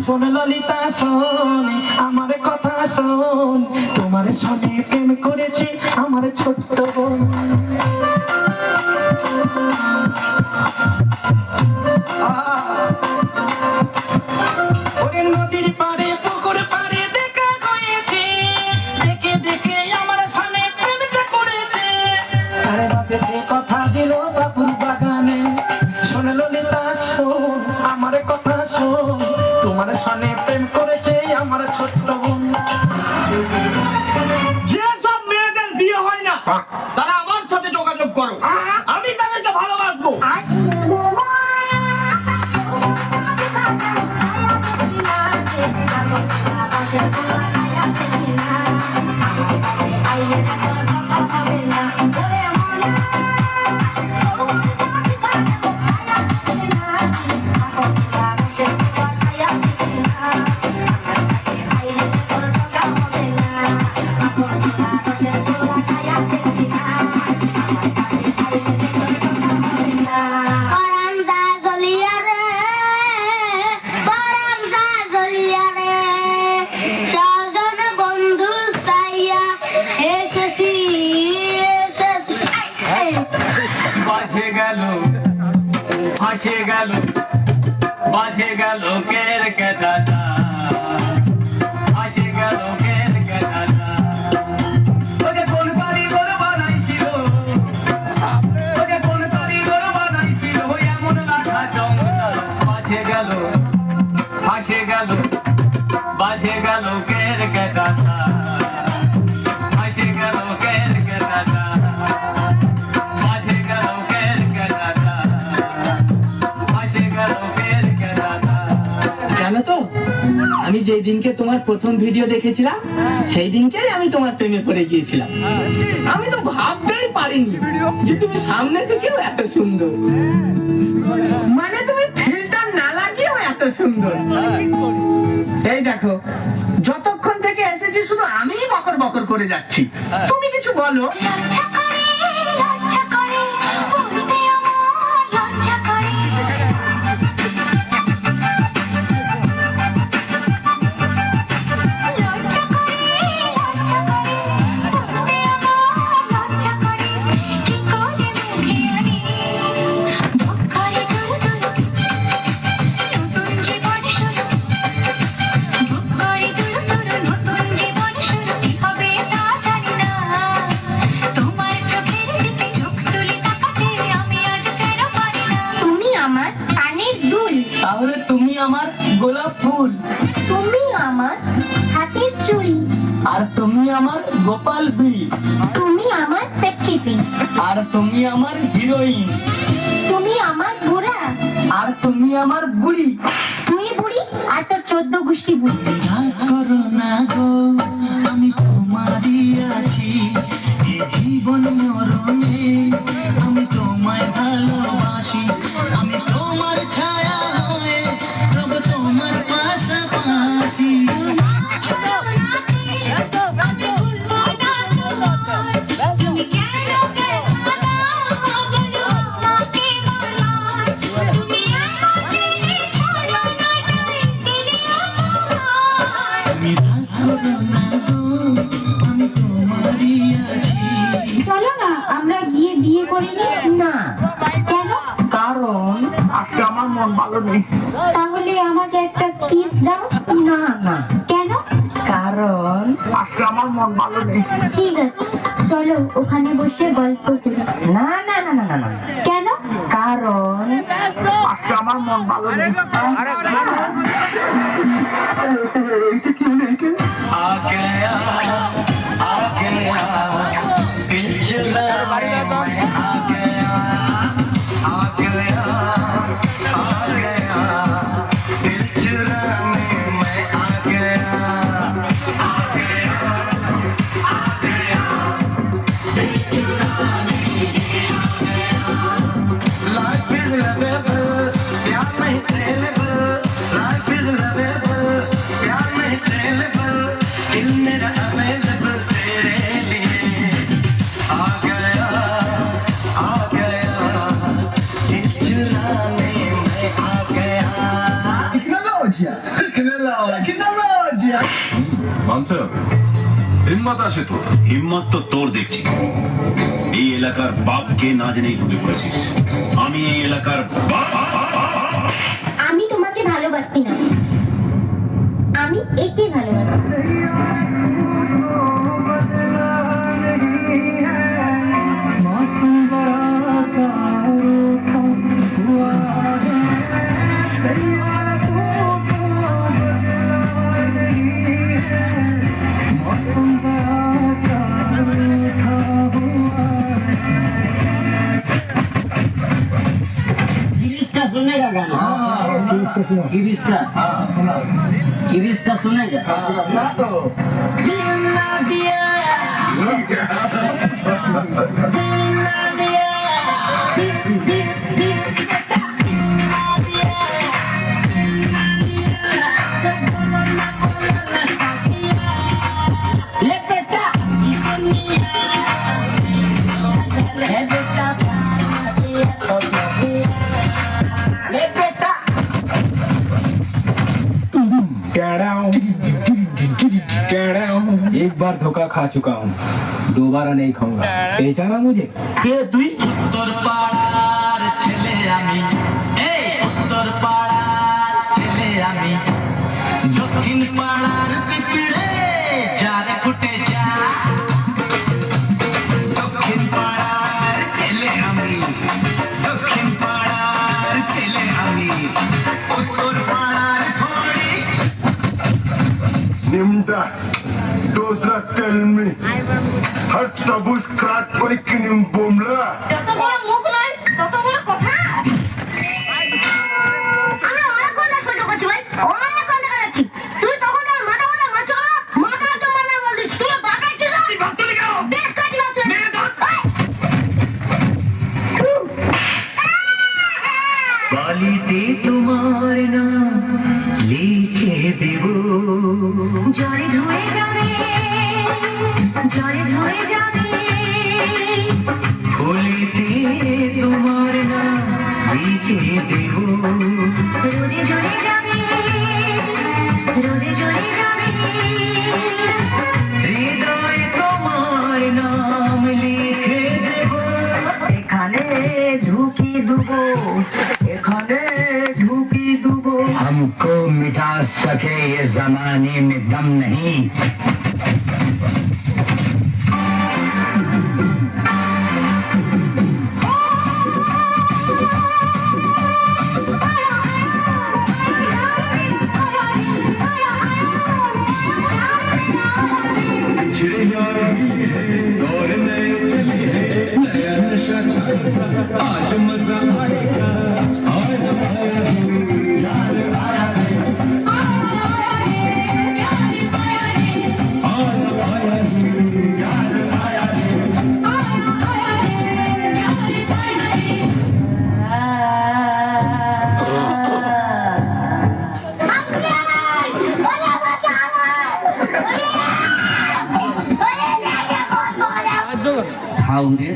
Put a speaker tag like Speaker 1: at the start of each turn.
Speaker 1: শোন ললিতা শোন আমার কথা শোন, তোমার সনে প্রেম করেছে আমার ছোট্ট বোন। ওরে নদীর পাড়ে পুকুর পাড়ে দেখা হয়েছে, দেখে দেখে আমার সনে প্রেমটা করেছে। আরে বাপে কথা দিল বাবুর বাগানে, শোন ললিতা শোন আমার কথা শোন, তোমার সনে প্রেম করেছে আমার ছোট্ট বোন।
Speaker 2: যে সব মেয়েদের বিয়ে হয় না তারা আমার সাথে যোগাযোগ করো, আমি তাদেরকে ভালোবাসবো।
Speaker 1: ভাসে গেল বাজে গেল কের কেটাটা, ভাসে গেল কের কেটাটা। ওকে কোন কারিগর বানাইছিল, ওকে কোন কারিগর বানাইছিল এমন লাঠা জঙ্গলা। বাজে গেল ভাসে গেল বাজে গেল কের কেটাটা, ভাসে গেল কের কেটাটা।
Speaker 3: জানো তো আমি যেই দিনকে তোমার প্রথম ভিডিও দেখেছিলাম সেই দিনকেই আমি তোমার প্রেমে পড়ে গিয়েছিলাম। আমি তো ভাবতেই পারিনি যে তুমি সামনে থেকেও এত সুন্দর, মানে তুমি ফিল্টার না লাগিয়েও এত সুন্দর। এই দেখো যতক্ষণ থেকে এসেছি শুধু আমিই বকর বকর করে যাচ্ছি, তুমি কিছু বলো।
Speaker 1: তাহলে তুমি আমার গোলাপ ফুল,
Speaker 4: তুমি আমার হাতের চুড়ি,
Speaker 1: আর তুমি আমার গোপাল বিড়ি,
Speaker 4: তুমি আমার পেটকিপি,
Speaker 1: আর তুমি আমার হিরোইন,
Speaker 4: তুমি আমার বুড়া,
Speaker 1: আর তুমি আমার বুড়ি।
Speaker 4: তুই বুড়ি আর তোর 14 গোষ্ঠী বুঝতে।
Speaker 5: করো না গো আমি তোমারই আছি, এই জীবন মরণে আমি তোমায় ভালোবাসি। আমি তোমার ছায়া হয়ে রব তোমার পাশাপাশি।
Speaker 4: চলো না আমরা গিয়ে বিয়ে করে নিই।
Speaker 3: না,
Speaker 4: কেন?
Speaker 3: কারণ আজকে আমার মন ভালো নেই।
Speaker 4: তাহলে আমাকে একটা কিস দাও।
Speaker 3: না না,
Speaker 4: কেন?
Speaker 3: কারণ আজকে আমার মন ভালো নেই।
Speaker 4: ঠিক আছে চলো ওখানে বসে গল্প করি।
Speaker 3: না না না না না না,
Speaker 4: কেন?
Speaker 3: কারণ আজকে আমার মন ভালো নেই।
Speaker 1: आ गया आ गया दिल चुराने में आ गया आ गया आ गया दिल चुराने में आ
Speaker 6: মানতে হবে, হিম্মত আছে তোর।
Speaker 7: হিম্মত তো তোর দেখছি। এই এলাকার বাপকে না জেনেই ঢুকে পড়েছিস। আমি এই এলাকার বাপ।
Speaker 4: আমি তোমাকে ভালোবাসি না, আমি একে ভালোবাসি।
Speaker 1: गिरीश का सुनेगा गाना? गिरीश का सुनेगा? दिल ना दिया, दिल ना दिया, दिल ना दिया, ले बेटा ये दुनिया है बेटा, ले बेटा
Speaker 3: एक बार धोखा खा चुका हूँ, दोबारा नहीं खाऊंगा। पहचाना मुझे?
Speaker 1: কে তুই? উত্তর পাড়ার ছেলে আমি, এই উত্তর পাড়ার ছেলে আমি, দক্ষিণ পাড়ার পিঁপড়ে যারে ফুটে যা। দক্ষিণ পাড়ার ছেলে আমি, দক্ষিণ পাড়ার ছেলে আমি, উত্তর পাড়ার ঘড়ি।
Speaker 6: Nimda, those last tell me. Hat tabus krat paikinim bomla.
Speaker 4: যত বড় মুখ নয় তত বড় কথা। আমি অনেক কথা সহ্য করছি ভাই, অনেক কথা করাচ্ছি। তুই তখন আর মাথা মাথা মারছো না, মাথা তো মারবে বলছি। তুই বাঁকা কি না? বেশ কাটি লাগছে।
Speaker 1: বালিতে তোমার নাম লিখে দেব,
Speaker 4: জলে ধরে যাবে, জলে ধরে যাবে,
Speaker 1: ফুলিতে তোমার নাম লিখে দেব,
Speaker 4: রোদে জ্বলে যাবে, রোদে জ্বলে যাবে,
Speaker 1: হৃদয়ে তোমার নাম লিখে দেব। এখানে ঢুকি দেবো, এখানে ঢুকি দেবো।
Speaker 3: हमको मिटा सके ये जमाने में दम नहीं।
Speaker 6: आज मजा आएगा, आज आया यार आया
Speaker 4: আল্লাহ!
Speaker 1: খাও রে।